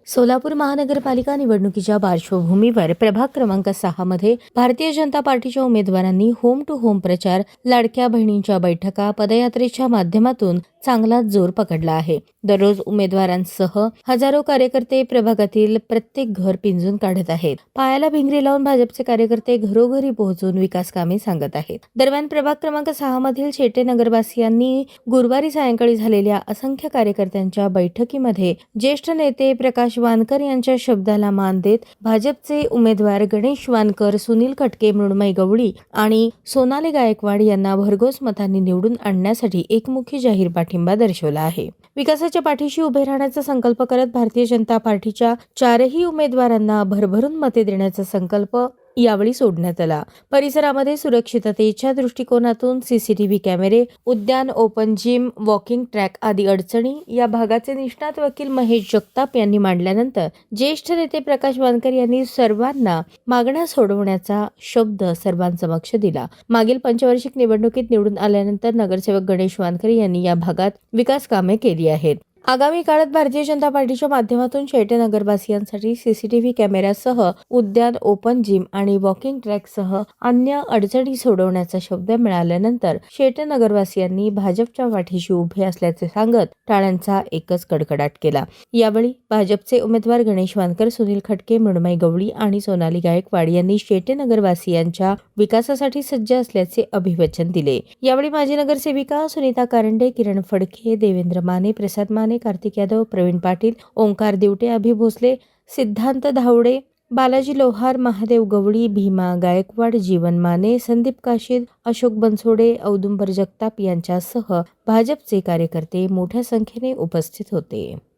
सोलापूर महानगरपालिका निवडणुकीच्या पार्श्वभूमीवर प्रभाग क्रमांक 6 मध्ये भारतीय जनता पार्टीच्या उमेदवारांनी होम टू होम प्रचार, लाडक्या बहिणींच्या बैठका, पदयात्रेच्या माध्यमातून चांगलाच जोर पकडला आहे. दररोज उमेदवारांसह हजारो कार्यकर्ते प्रभागातील प्रत्येक घर पिंजून काढत आहेत. पायाला भिंगरी लावून भाजपचे कार्यकर्ते घरोघरी पोहोचून विकास कामे सांगत आहेत. दरम्यान प्रभाग क्रमांक 6 मधील शेटे नगरवासियांनी गुरुवारी सायंकाळी झालेल्या असंख्य कार्यकर्त्यांच्या बैठकीमध्ये ज्येष्ठ नेते प्रकाश वानकर यांच्या शब्दाला मान देत भाजपचे उमेदवार गणेश वानकर, सुनील खटके, मृण्मयी गवळी आणि सोनाली गायकवाड यांना भरघोस मतांनी निवडून आणण्यासाठी एकमुखी जाहीर पाठिंबा दर्शवला आहे. विकासाच्या पाठीशी उभे राहण्याचा संकल्प करत भारतीय जनता पार्टीच्या चारही उमेदवारांना भरभरून मते देण्याचा संकल्प यावेळी सोडण्यात आला. परिसरामध्ये सुरक्षिततेच्या दृष्टिकोनातून सीसीटीव्ही कॅमेरे, उद्यान, ओपन जिम, वॉकिंग ट्रॅक आदी अडचणी या भागाचे निष्णात वकील महेश जगताप यांनी मांडल्यानंतर ज्येष्ठ नेते प्रकाश वानकर यांनी सर्वांना मागण्या सोडवण्याचा शब्द सर्वांसमक्ष दिला. मागील पंचवार्षिक निवडणुकीत निवडून आल्यानंतर नगरसेवक गणेश वानकर यांनी या भागात विकास कामे केली आहेत. आगामी काळात भारतीय जनता पार्टीच्या माध्यमातून शेटे नगरवासियांसाठी सीसीटीव्ही कॅमेऱ्यासह उद्यान, ओपन जिम आणि वॉकिंग ट्रॅकसह अन्य अडचणी सोडवण्याचा शब्द मिळाल्यानंतर शेटे नगरवासियांनी भाजपच्या पाठीशी उभे असल्याचे सांगत टाळ्यांचा एकच कडकडाट केला. यावेळी भाजपचे उमेदवार गणेश वानकर, सुनील खटके, मृण्मयी गवळी आणि सोनाली गायकवाड यांनी शेटे नगरवासियांच्या विकासासाठी सज्ज असल्याचे अभिवचन दिले. यावेळी माजी नगरसेविका सुनीता कारंडे, किरण फडके, देवेंद्र माने, प्रसाद माने, कार्तिक यादव, प्रवीण पाटील, ओंकार दिवटे, अभि भोसले, सिद्धांत धावडे, बालाजी लोहार, महादेव गवळी, भीमा गायकवाड, जीवन माने, संदीप काशीद, अशोक बनसोडे, औदुंबर जगताप यांच्यासह भाजपचे कार्यकर्ते मोठ्या संख्येने उपस्थित होते.